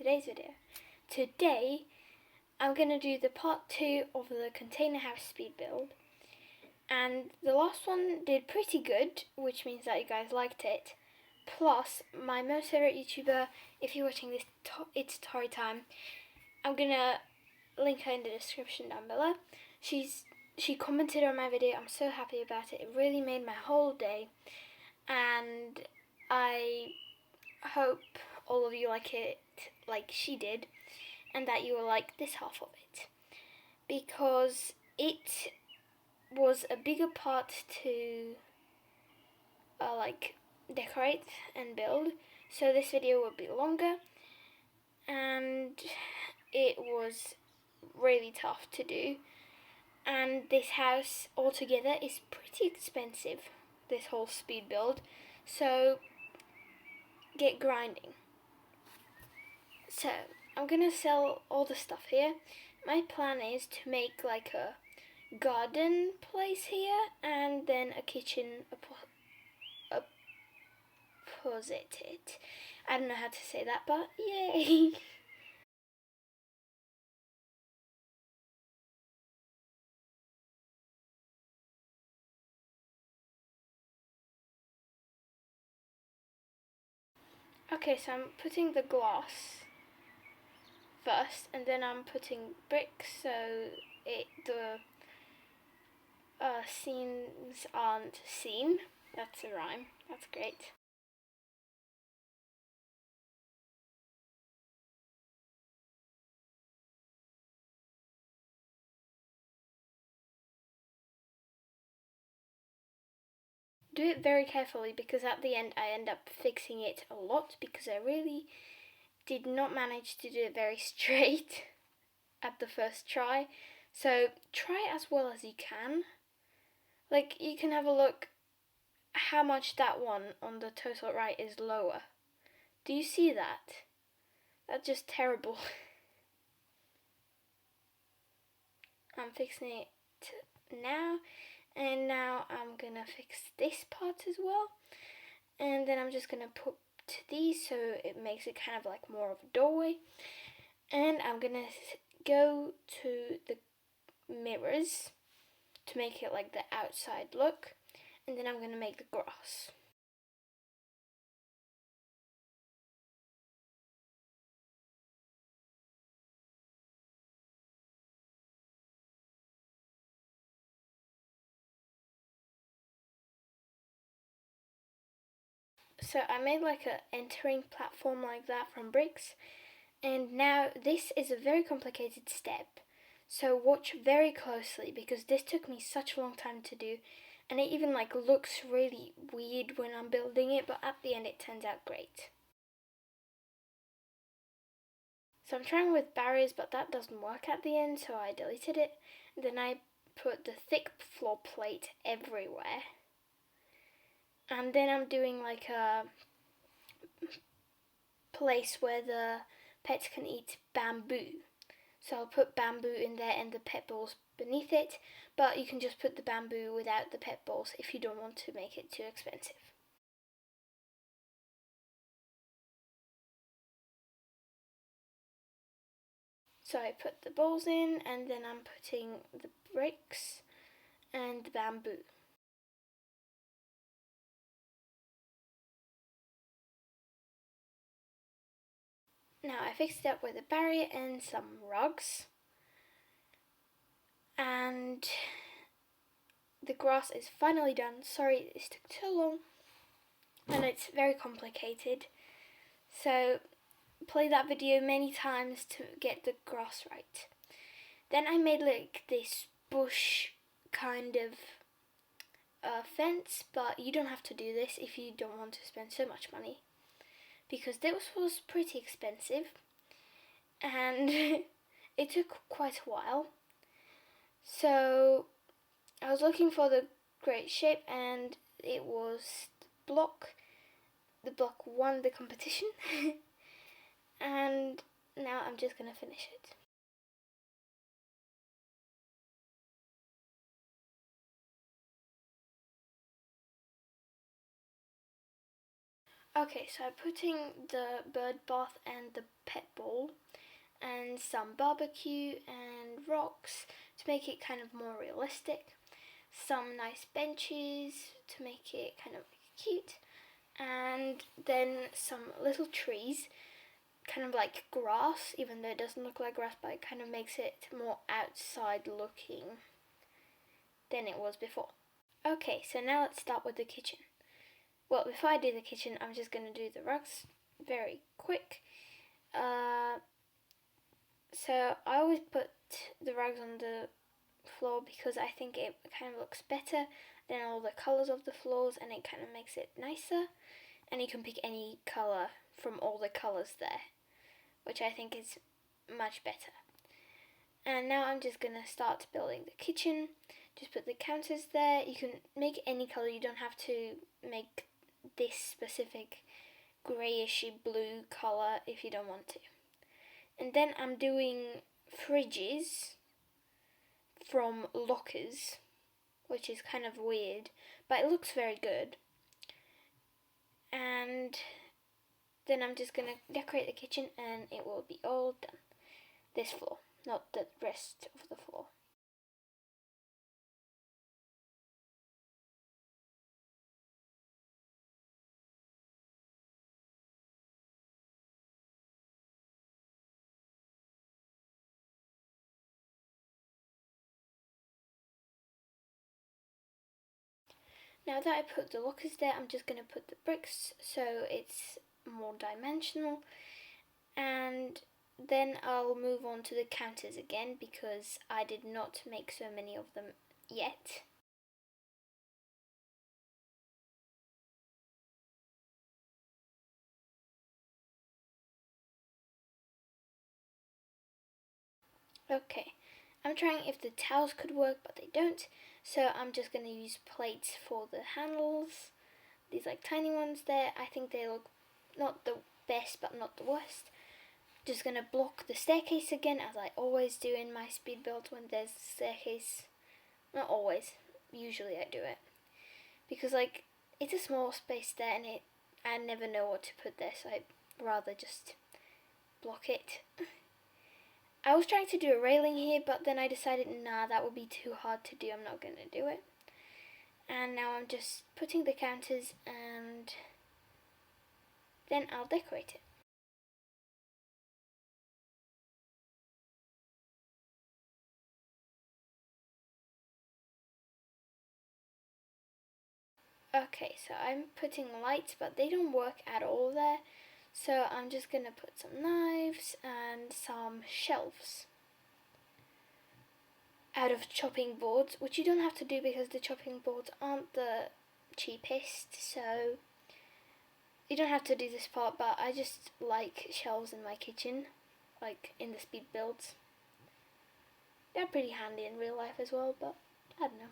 today's video. Today I'm going to do the part 2 of the container house speed build, and the last one did pretty good, which means that you guys liked it. Plus, my most favourite YouTuber, if you're watching this, it's Tori Time, I'm going to link her in the description down below. She commented on my video. I'm so happy about it. It really made my whole day, and I hope all of you like it like she did, and that you will like this half of it, because it was a bigger part to decorate and build, so this video will be longer, and it was really tough to do. And this house altogether is pretty expensive, this whole speed build, so get grinding. So I'm gonna sell all the stuff here. My plan is to make like a garden place here, and then a kitchen opposite it. I don't know how to say that, but yay! Okay, so I'm putting the glass first, and then I'm putting bricks so the scenes aren't seen. That's a rhyme. That's great. Do it very carefully, because at the end I end up fixing it a lot, because I really did not manage to do it very straight at the first try. So try as well as you can. Like, you can have a look how much that one on the total right is lower. Do you see that? That's just terrible. I'm fixing it now, and now I'm gonna fix this part as well, and then I'm just gonna put these so it makes it kind of like more of a doorway, and I'm gonna go to the mirrors to make it like the outside look, and then I'm gonna make the grass. So I made like a entering platform like that from bricks, and now this is a very complicated step, so watch very closely, because this took me such a long time to do, and it even like looks really weird when I'm building it, but at the end it turns out great. So I'm trying with barriers, but that doesn't work at the end, so I deleted it. Then I put the thick floor plate everywhere, and then I'm doing like a place where the pets can eat bamboo. So I'll put bamboo in there and the pet balls beneath it, but you can just put the bamboo without the pet balls if you don't want to make it too expensive. So I put the balls in, and then I'm putting the bricks and the bamboo. Now I fixed it up with a barrier and some rugs, and the grass is finally done. Sorry this took so long, and it's very complicated, so play that video many times to get the grass right. Then I made like this bush kind of fence, but you don't have to do this if you don't want to spend so much money, because this was pretty expensive, and it took quite a while. So I was looking for the great shape, and it was the block won the competition. And now I'm just gonna finish it. Okay, so I'm putting the bird bath and the pet ball and some barbecue and rocks to make it kind of more realistic. Some nice benches to make it kind of cute. And then some little trees, kind of like grass, even though it doesn't look like grass, but it kind of makes it more outside looking than it was before. Okay, so now let's start with the kitchen. Well, before I do the kitchen, I'm just going to do the rugs very quick. So I always put the rugs on the floor because I think it kind of looks better than all the colours of the floors, and it kind of makes it nicer. And you can pick any colour from all the colours there, which I think is much better. And now I'm just going to start building the kitchen. Just put the counters there. You can make any colour, you don't have to make this specific greyishy blue colour if you don't want to. And then I'm doing fridges from lockers, which is kind of weird, but it looks very good. And then I'm just going to decorate the kitchen and it will be all done. This floor, not the rest of the floor. Now that I put the lockers there, I'm just going to put the bricks so it's more dimensional, and then I'll move on to the counters again because I did not make so many of them yet. Okay, I'm trying if the towels could work, but they don't, so I'm just going to use plates for the handles. These like tiny ones there, I think they look not the best but not the worst. Just going to block the staircase again, as I always do in my speed build when there's a staircase. Not always, usually I do it. Because like, it's a small space there and I never know what to put there, so I'd rather just block it. I was trying to do a railing here, but then I decided, nah, that would be too hard to do, I'm not going to do it. And now I'm just putting the counters and then I'll decorate it. Okay, so I'm putting lights, but they don't work at all there. So I'm just going to put some knives and some shelves out of chopping boards, which you don't have to do because the chopping boards aren't the cheapest, so you don't have to do this part, but I just like shelves in my kitchen, like in the speed builds. They're pretty handy in real life as well, but I don't know.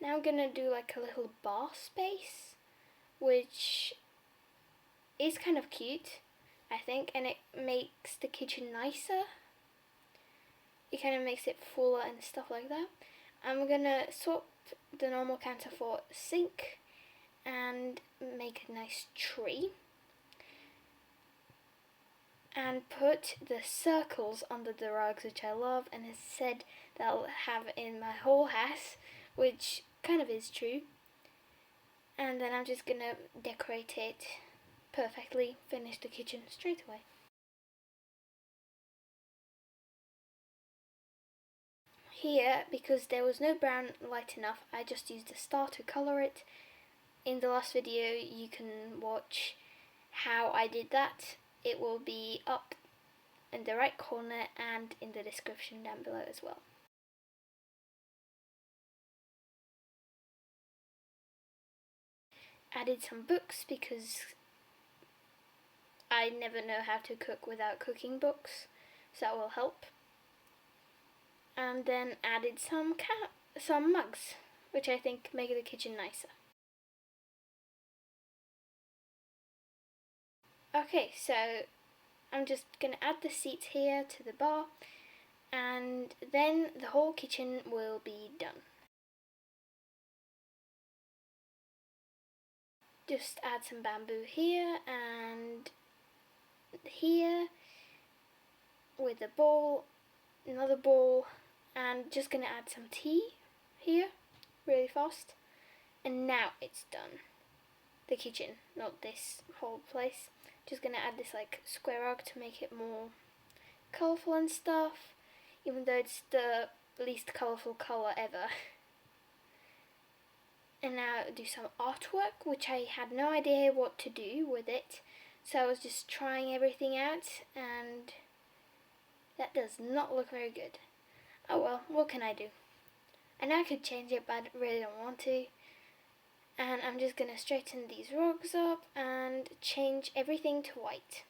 Now I'm gonna do like a little bar space, which is kind of cute, I think, and it makes the kitchen nicer. It kind of makes it fuller and stuff like that. I'm gonna swap the normal counter for a sink and make a nice tree. And put the circles under the rugs, which I love, and it said that I'll have in my whole house, which kind of is true. And then I'm just gonna decorate it perfectly, finish the kitchen straight away. Here, because there was no brown light enough, I just used a star to colour it. In the last video you can watch how I did that. It will be up in the right corner and in the description down below as well. Added some books because I never know how to cook without cooking books, so that will help. And then added some mugs, which I think make the kitchen nicer. Okay, so I'm just gonna add the seats here to the bar, and then the whole kitchen will be done. Just add some bamboo here and here with a bowl, another bowl, and just gonna add some tea here really fast. And now it's done. The kitchen, not this whole place. Just gonna add this like square rug to make it more colourful and stuff, even though it's the least colourful colour ever. And now do some artwork, which I had no idea what to do with it, so I was just trying everything out, and that does not look very good. Oh well, what can I do? I know I could change it, but I really don't want to. And I'm just gonna straighten these rugs up and change everything to white.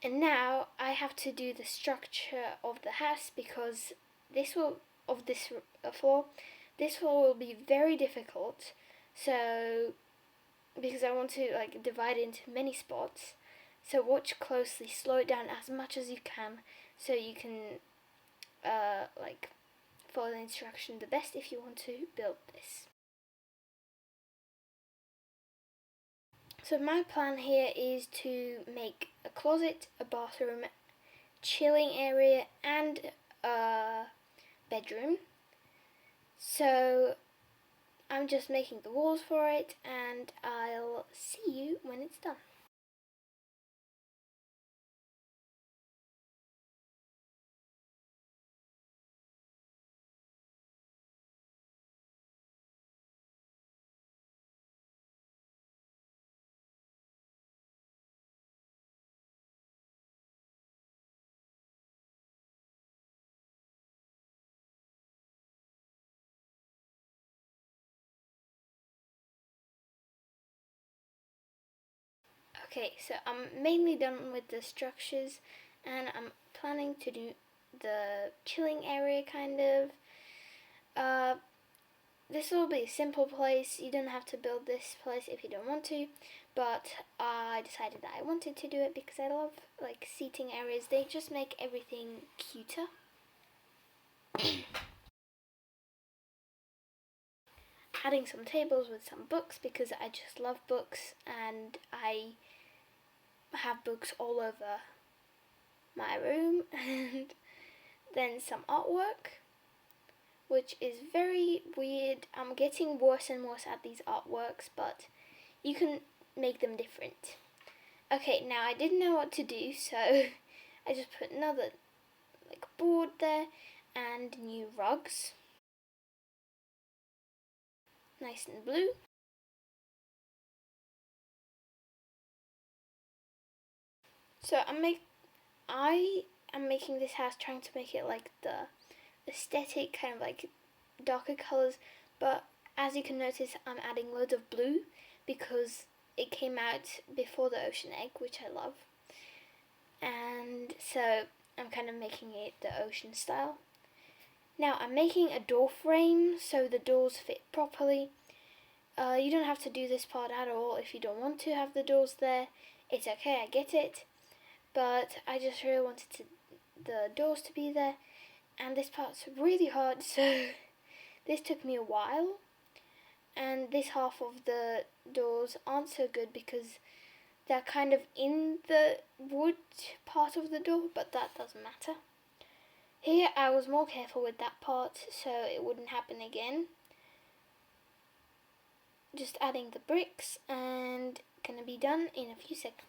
And now I have to do the structure of the house, because this floor. This floor will be very difficult, so because I want to like divide it into many spots. So watch closely, slow it down as much as you can, so you can like follow the instruction the best if you want to build this. So my plan here is to make a closet, a bathroom, chilling area, and a bedroom. So I'm just making the walls for it, and I'll see you when it's done. Okay, so I'm mainly done with the structures, and I'm planning to do the chilling area kind of. This will be a simple place. You don't have to build this place if you don't want to, but I decided that I wanted to do it because I love like seating areas. They just make everything cuter. Adding some tables with some books because I just love books, and I have books all over my room. And then some artwork, which is very weird. I'm getting worse and worse at these artworks, but you can make them different. Okay, now I didn't know what to do, so I just put another like board there and new rugs. Nice and blue. So I am making this house, trying to make it like the aesthetic kind of like darker colours, but as you can notice I'm adding loads of blue because it came out before the ocean egg, which I love, and so I'm kind of making it the ocean style. Now I'm making a door frame so the doors fit properly. You don't have to do this part at all if you don't want to have the doors there. It's okay, I get it, but I just really wanted the doors to be there, and this part's really hard, so this took me a while. And this half of the doors aren't so good because they're kind of in the wood part of the door, but that doesn't matter. Here I was more careful with that part so it wouldn't happen again. Just adding the bricks and gonna be done in a few seconds.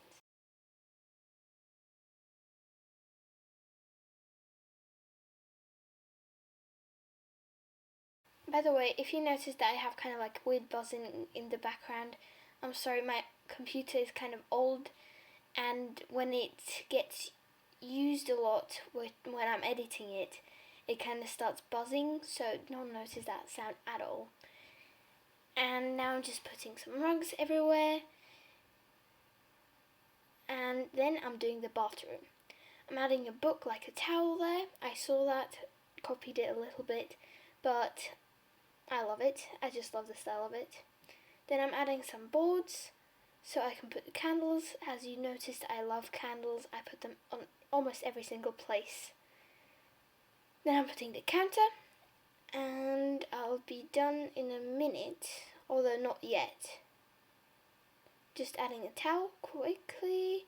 By the way, if you notice that I have kind of like weird buzzing in the background, I'm sorry, my computer is kind of old, and when it gets used a lot when I'm editing it, it kind of starts buzzing, so don't notice that sound at all. And now I'm just putting some rugs everywhere, and then I'm doing the bathroom. I'm adding a book like a towel there. I saw that, copied it a little bit, but I love it. I just love the style of it. Then I'm adding some boards so I can put the candles. As you noticed, I love candles. I put them on almost every single place. Then I'm putting the counter, and I'll be done in a minute, although not yet. Just adding a towel quickly,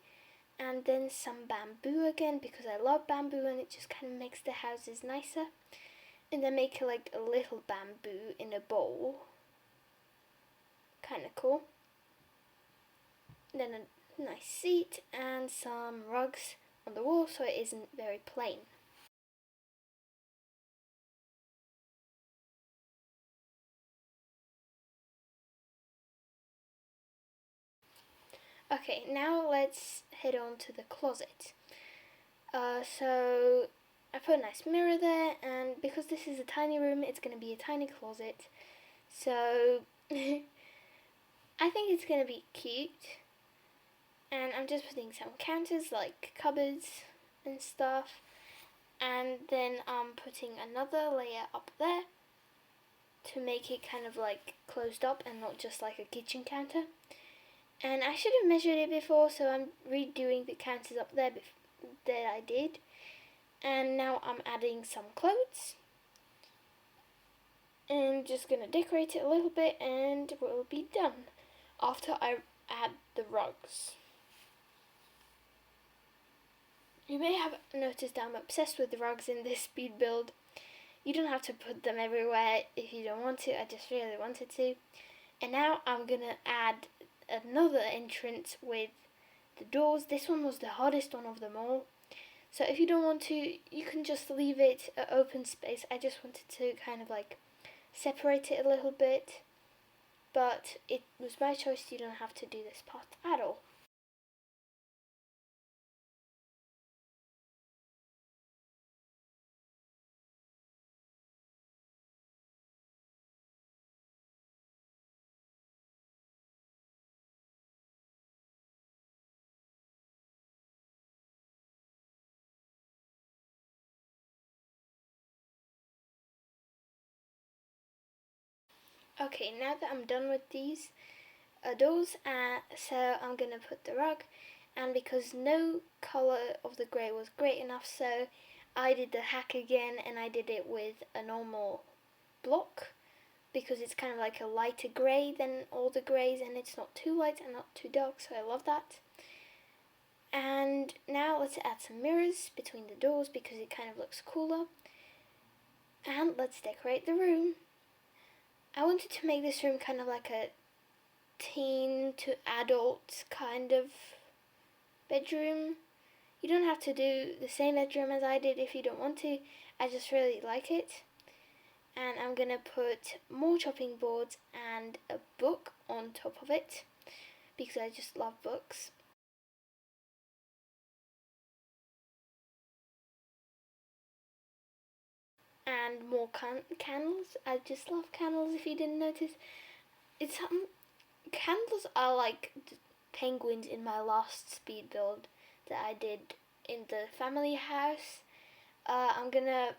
and then some bamboo again, because I love bamboo and it just kind of makes the houses nicer. And then make like a little bamboo in a bowl. Kind of cool. Then a nice seat and some rugs on the wall so it isn't very plain. Okay, now let's head on to the closet. So I put a nice mirror there, and because this is a tiny room, it's going to be a tiny closet. So I think it's going to be cute. And I'm just putting some counters like cupboards and stuff. And then I'm putting another layer up there to make it kind of like closed up and not just like a kitchen counter. And I should have measured it before, so I'm redoing the counters up there that I did. And now I'm adding some clothes. And just gonna decorate it a little bit and we'll be done after I add the rugs. You may have noticed I'm obsessed with the rugs in this speed build. You don't have to put them everywhere if you don't want to, I just really wanted to. And now I'm gonna add another entrance with the doors. This one was the hardest one of them all. So if you don't want to, you can just leave it an open space. I just wanted to kind of like separate it a little bit. But it was my choice, you don't have to do this part at all. Okay, now that I'm done with these doors, so I'm gonna put the rug, and because no colour of the grey was great enough, so I did the hack again and I did it with a normal block, because it's kind of like a lighter grey than all the greys and it's not too light and not too dark, so I love that. And now let's add some mirrors between the doors because it kind of looks cooler. And let's decorate the room. I wanted to make this room kind of like a teen to adult kind of bedroom. You don't have to do the same bedroom as I did if you don't want to. I just really like it. And I'm gonna put more chopping boards and a book on top of it because I just love books. And more candles. I just love candles if you didn't notice. It's candles are like penguins in my last speed build that I did in the family house. I'm gonna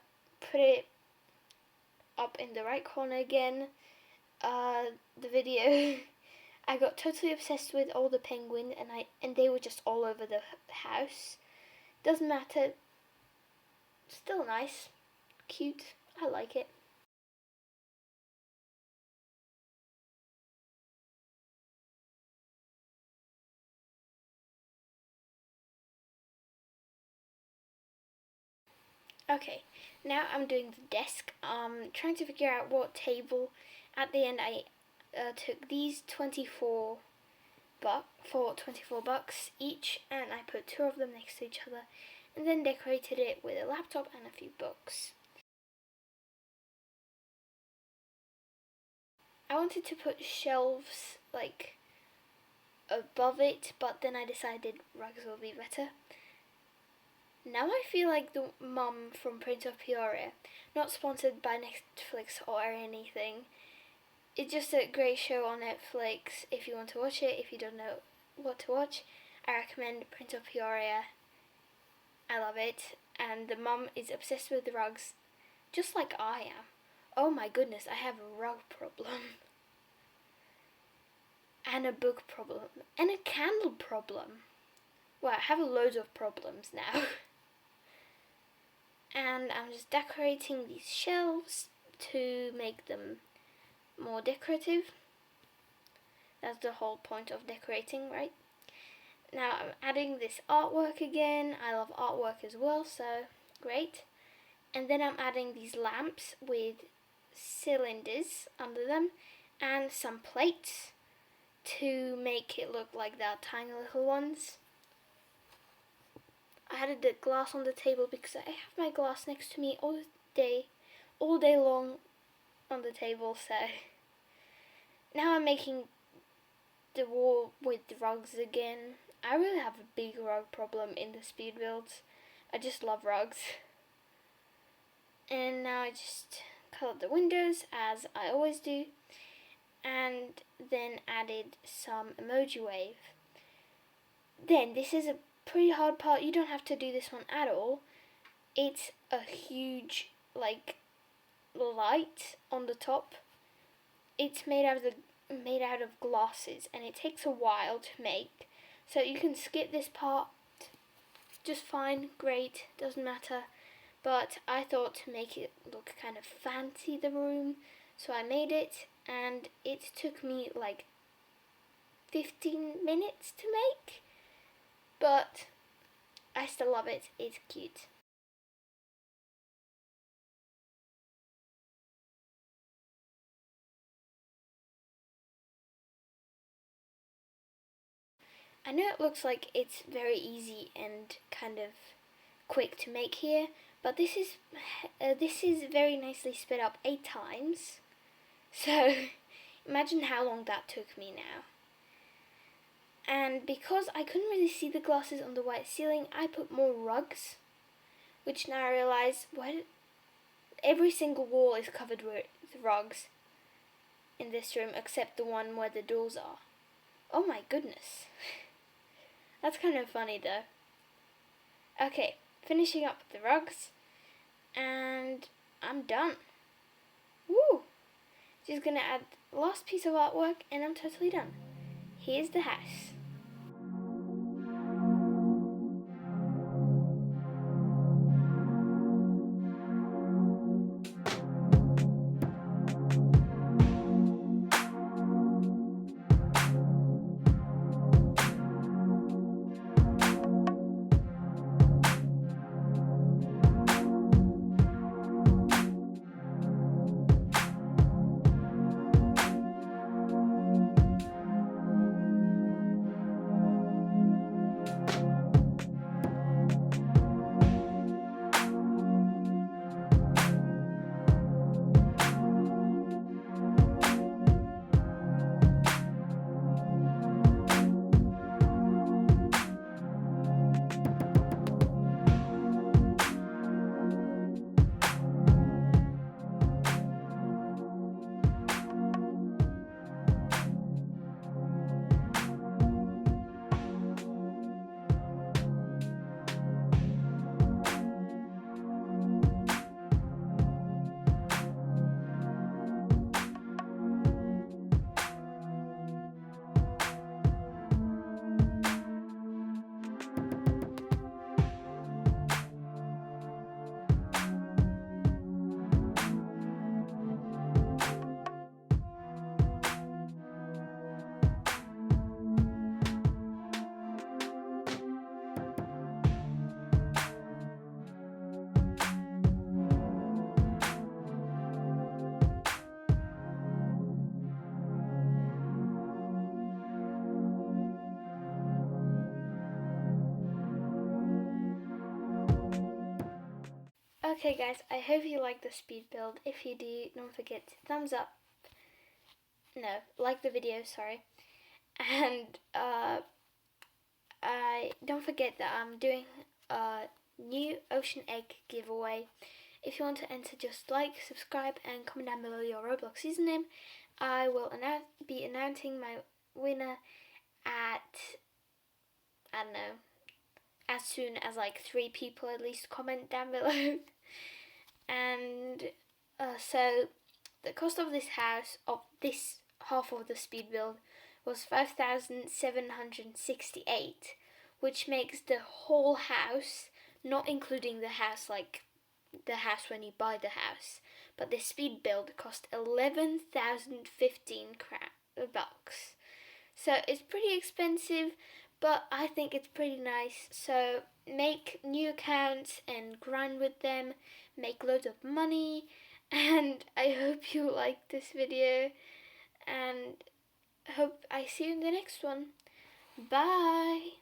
put it up in the right corner again. The video. I got totally obsessed with all the penguins and they were just all over the house. Doesn't matter. Still nice. Cute. I like it. Okay, now I'm doing the desk. Trying to figure out what table. At the end, I took these 24 for 24 bucks each, and I put two of them next to each other, and then decorated it with a laptop and a few books. I wanted to put shelves like above it, but then I decided rugs will be better. Now I feel like the mum from Prince of Peoria, not sponsored by Netflix or anything. It's just a great show on Netflix if you want to watch it. If you don't know what to watch, I recommend Prince of Peoria. I love it. And the mum is obsessed with the rugs, just like I am. Oh my goodness, I have a rug problem. And a book problem. And a candle problem. Well, I have loads of problems now. and I'm just decorating these shelves to make them more decorative. That's the whole point of decorating, right? Now I'm adding this artwork again. I love artwork as well, so great. And then I'm adding these lamps with cylinders under them and some plates to make it look like they're tiny little ones. I added the glass on the table because I have my glass next to me all day long on the table. So now I'm making the wall with the rugs again. I really have a big rug problem in the speed builds. I just love rugs. And now I just colored the windows as I always do, and then added some emoji wave. Then this is a pretty hard part. You don't have to do this one at all. It's a huge light on the top. It's made out of glasses, and it takes a while to make. So you can skip this part just fine, great, doesn't matter. But I thought to make it look kind of fancy, the room, so I made it, and it took me like 15 minutes to make, but I still love it. It's cute. I know it looks like it's very easy and kind of quick to make here, but this is very nicely sped up 8 times. So imagine how long that took me now. And because I couldn't really see the glasses on the white ceiling, I put more rugs, which now I realise every single wall is covered with rugs in this room except the one where the doors are. Oh my goodness. That's kind of funny though. Okay, finishing up the rugs, and I'm done. Woo! Just gonna add last piece of artwork and I'm totally done. Here's the house. Okay guys, I hope you like the speed build. If you do, don't forget to thumbs up. No, like the video, sorry. And I don't forget that I'm doing a new ocean egg giveaway. If you want to enter, just like, subscribe, and comment down below your Roblox username. I will be announcing my winner at, I don't know, as soon as like 3 people at least comment down below. And so the cost of this house, of this half of the speed build, was 5,768, which makes the whole house, not including the house like the house when you buy the house. But this speed build cost 11,015 bucks. So it's pretty expensive, but I think it's pretty nice. So make new accounts and grind with them, make loads of money, and I hope you like this video, and hope I see you in the next one. Bye!